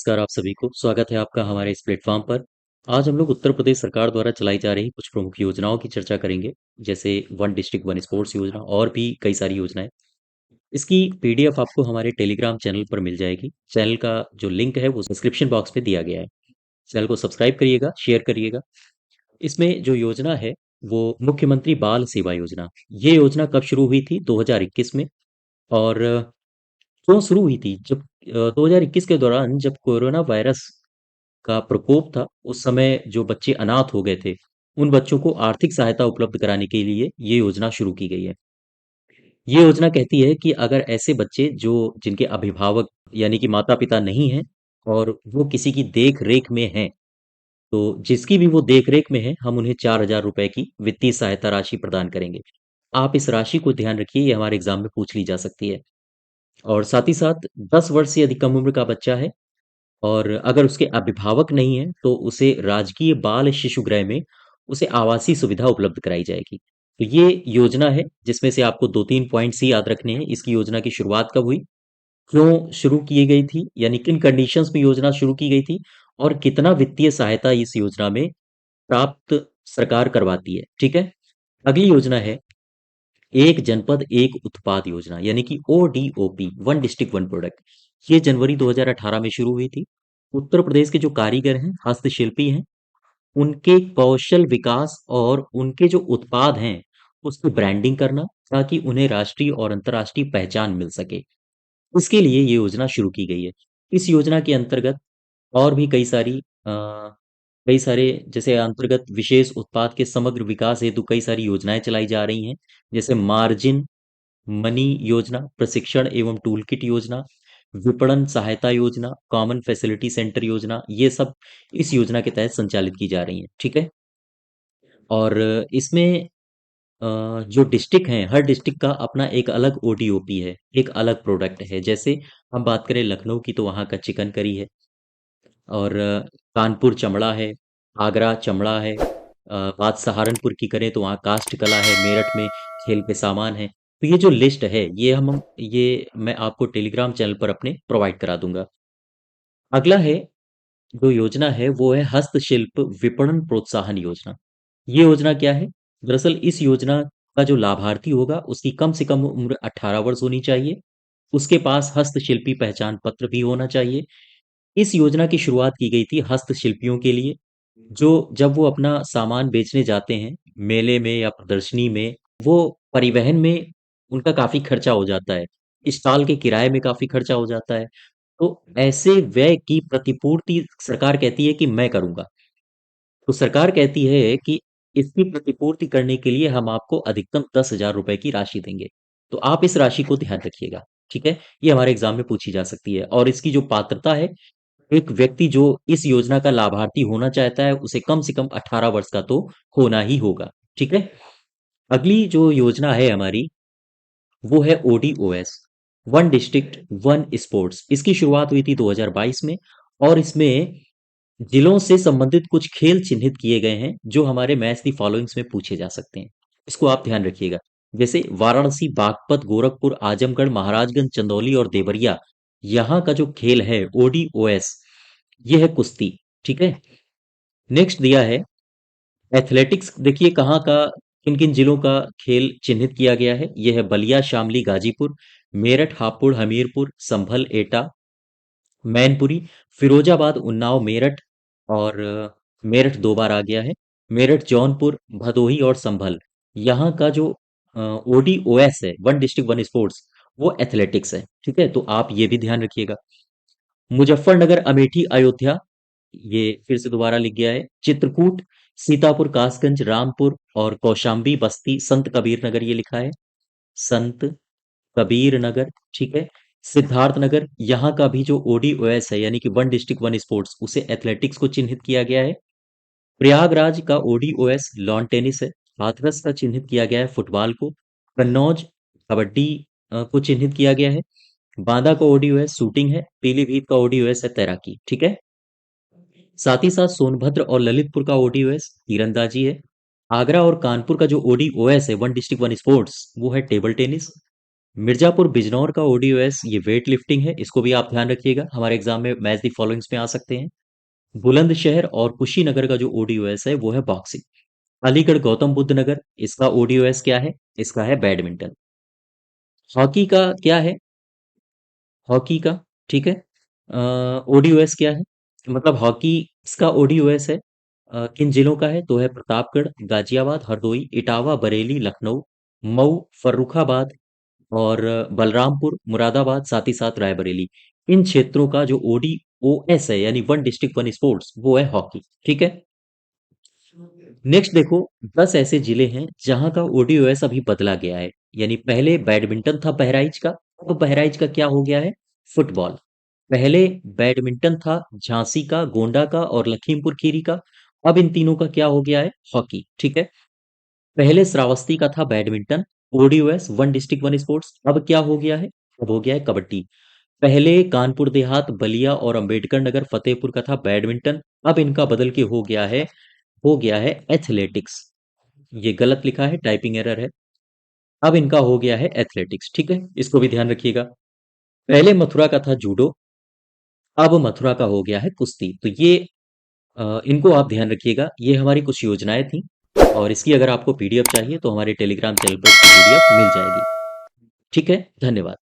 नमस्कार आप सभी को। स्वागत है आपका हमारे इस प्लेटफॉर्म पर। आज हम लोग उत्तर प्रदेश सरकार द्वारा चलाई जा रही कुछ प्रमुख योजनाओं की चर्चा करेंगे, जैसे वन डिस्ट्रिक्ट वन स्पोर्ट्स योजना और भी कई सारी योजनाएं। इसकी पीडीएफ आपको हमारे टेलीग्राम चैनल पर मिल जाएगी। चैनल का जो लिंक है वो डिस्क्रिप्शन बॉक्स में दिया गया है। चैनल को सब्सक्राइब करिएगा, शेयर करिएगा। इसमें जो योजना है वो मुख्यमंत्री बाल सेवा योजना। ये योजना कब शुरू हुई थी? 2021 में। और क्यों शुरू हुई थी? जब 2021 के दौरान जब कोरोना वायरस का प्रकोप था, उस समय जो बच्चे अनाथ हो गए थे, उन बच्चों को आर्थिक सहायता उपलब्ध कराने के लिए ये योजना शुरू की गई है। ये योजना कहती है कि अगर ऐसे बच्चे जो जिनके अभिभावक यानी कि माता-पिता नहीं हैं और वो किसी की देख-रेख में हैं, तो जिसकी भी वो देख-रेख में है, हम उन्हें 4,000 रुपए की वित्तीय सहायता राशि प्रदान करेंगे। आप इस राशि को ध्यान रखिए, ये हमारे एग्ज़ाम में पूछ ली जा सकती है। और साथ ही साथ 10 वर्ष से अधिक कम उम्र का बच्चा है और अगर उसके अभिभावक नहीं हैं, तो उसे राजकीय बाल शिशु गृह में उसे आवासीय सुविधा उपलब्ध कराई जाएगी। तो ये योजना है जिसमें से आपको 2-3 पॉइंट्स ही याद रखने हैं। इसकी योजना की शुरुआत कब हुई? क्यों शुरू की गई थी? यानी किन कंडीशंस में योजना शुरू की गई थी? और कितना वित्तीय सहायता इस योजना में प्राप्त सरकार करवाती है, ठीक है? अगली योजना है एक जनपद एक उत्पाद योजना यानी कि ODOP, one district one product. ये जनवरी 2018 में शुरू हुई थी। उत्तर प्रदेश के जो कारीगर हैं, हस्तशिल्पी हैं, उनके कौशल विकास और उनके जो उत्पाद हैं, उसकी ब्रांडिंग करना ताकि उन्हें राष्ट्रीय और अंतर्राष्ट्रीय पहचान मिल सके। इसके लिए ये योजना शुरू की गई है। इस योजना के अंतर्गत और भी कई सारे जैसे अंतर्गत विशेष उत्पाद के समग्र विकास हेतु कई सारी योजनाएं चलाई जा रही हैं, जैसे मार्जिन मनी योजना, प्रशिक्षण एवं टूल किट योजना, विपणन सहायता योजना, कॉमन फैसिलिटी सेंटर योजना, ये सब इस योजना के तहत संचालित की जा रही हैं, ठीक है? और इसमें जो डिस्ट्रिक्ट हैं, हर डिस्ट्रिक्ट का अपना एक अलग ओडीओपी है, एक अलग प्रोडक्ट है। जैसे हम बात करें लखनऊ की तो वहाँ का चिकन करी है और कानपुर चमड़ा है, आगरा चमड़ा है। बात सहारनपुर की करें तो वहाँ काष्ठ कला है, मेरठ में खेल के सामान है। तो ये जो लिस्ट है ये मैं आपको टेलीग्राम चैनल पर अपने प्रोवाइड करा दूंगा। अगला है जो योजना है वो है हस्तशिल्प विपणन प्रोत्साहन योजना। ये योजना क्या है? दरअसल इस योजना का जो लाभार्थी होगा उसकी कम से कम उम्र 18 वर्ष होनी चाहिए। उसके पास हस्तशिल्पी पहचान पत्र भी होना चाहिए। इस योजना की शुरुआत की गई थी हस्तशिल्पियों के लिए, जो जब वो अपना सामान बेचने जाते हैं, मेले में या प्रदर्शनी में, वो परिवहन में उनका काफ़ी खर्चा हो जाता है। स्टॉल के किराए में काफ़ी खर्चा हो जाता है। तो ऐसे व्यय की प्रतिपूर्ति सरकार कहती है कि मैं करूँगा। तो सरकार कहती है कि इसकी प्रतिपूर्ति करने के लिए हम आपको अधिकतम 10,000 रुपए की राशि देंगे। तो आप इस राशि को ध्यान रखिएगा, ठीक है? ये हमारे एग्ज़ाम में पूछी जा सकती है और इसकी जो पात्रता है, एक व्यक्ति जो इस योजना का लाभार्थी होना चाहता है, उसे कम से कम 18 वर्ष का तो होना ही होगा, ठीक है? अगली जो योजना है हमारी, वो है ओडीओएस, वन डिस्ट्रिक्ट वन स्पोर्ट्स। इसकी शुरुआत हुई थी 2022 में और इसमें जिलों से संबंधित कुछ खेल चिन्हित किए गए हैं, जो हमारे मैच द फॉलोइंग्स में पूछे जा सकते हैं। इसको आप ध्यान रखिएगा। जैसे वाराणसी, बागपत, गोरखपुर, आजमगढ़, महाराजगंज, चंदौली और देवरिया, यहाँ का जो खेल है ओडीओएस, ये है कुश्ती, ठीक है? नेक्स्ट दिया है एथलेटिक्स। देखिए कहाँ का किन किन जिलों का खेल चिन्हित किया गया है। यह है बलिया, शामली, गाजीपुर, मेरठ, हापुड़, हमीरपुर, संभल, एटा, मैनपुरी, फिरोजाबाद, उन्नाव, मेरठ और मेरठ 2 बार आ गया है। मेरठ, जौनपुर, भदोही और संभल। यहाँ का जो ओडीओएस है, वन डिस्ट्रिक्ट वन स्पोर्ट्स, वो एथलेटिक्स है, ठीक है? तो आप ये भी ध्यान रखिएगा। मुजफ्फरनगर, अमेठी, अयोध्या, ये फिर से दोबारा लिख गया है। चित्रकूट, सीतापुर, कासगंज, रामपुर और कौशाम्बी, बस्ती, संत कबीर नगर, ये लिखा है संत कबीर नगर, ठीक है? सिद्धार्थ नगर, यहाँ का भी जो ओडीओएस है यानी कि वन डिस्ट्रिक्ट वन स्पोर्ट्स, उसे एथलेटिक्स को चिन्हित किया गया है। प्रयागराज का ओडीओएस लॉन टेनिस है। हाथरस का चिन्हित किया गया है फुटबॉल को। कन्नौज कबड्डी को चिन्हित किया गया है। बांदा का ओडीओएस शूटिंग है। पीलीभीत का ओडीओएस है तैराकी, ठीक है? साथ ही साथ सोनभद्र और ललितपुर का ओडीओएस तीरंदाजी है। आगरा और कानपुर का जो ओडीओएस है वन डिस्ट्रिक्ट वन स्पोर्ट्स, वो है टेबल टेनिस। मिर्जापुर बिजनौर का ओडीओएस ये वेट लिफ्टिंग है, इसको भी आप ध्यान रखिएगा, हमारे एग्जाम में मैच दी फॉलोइंग्स में आ सकते हैं। बुलंदशहर और कुशीनगर का जो ओडीओएस है वो है बॉक्सिंग। अलीगढ़ गौतम बुद्ध नगर, इसका ओडीओएस क्या है? इसका है बैडमिंटन। हॉकी का क्या है? हॉकी का, ठीक है, ओडीओएस क्या है? मतलब हॉकी, इसका ओडीओएस है, किन जिलों का है? तो है प्रतापगढ़, गाजियाबाद, हरदोई, इटावा, बरेली, लखनऊ, मऊ, फर्रुखाबाद और बलरामपुर, मुरादाबाद, साथ ही साथ रायबरेली। इन क्षेत्रों का जो ओडीओएस है, यानी वन डिस्ट्रिक्ट वन स्पोर्ट्स, वो है हॉकी। ठीक है। नेक्स्ट देखो, 10 ऐसे जिले हैं जहां का ओडीओएस अभी बदला गया है। यानी पहले बैडमिंटन था बहराइच का, अब बहराइच का क्या हो गया है? फुटबॉल। पहले बैडमिंटन था झांसी का, गोंडा का और लखीमपुर खीरी का, अब इन तीनों का क्या हो गया है? हॉकी। ठीक है। पहले श्रावस्ती का था badminton, ODOS one district one sports, अब क्या हो गया है? अब हो गया है कबड्डी। पहले कानपुर देहात, बलिया और अंबेडकर नगर, फतेहपुर का था बैडमिंटन, अब इनका बदल के हो गया है एथलेटिक्स। ये गलत लिखा है, टाइपिंग एरर है। अब इनका हो गया है एथलेटिक्स। ठीक है, इसको भी ध्यान रखिएगा। पहले मथुरा का था जूडो, अब मथुरा का हो गया है कुश्ती। तो ये इनको आप ध्यान रखिएगा। ये हमारी कुछ योजनाएं थी, और इसकी अगर आपको पीडीएफ चाहिए तो हमारे टेलीग्राम चैनल पर इसकी पीडीएफ मिल जाएगी। ठीक है, धन्यवाद।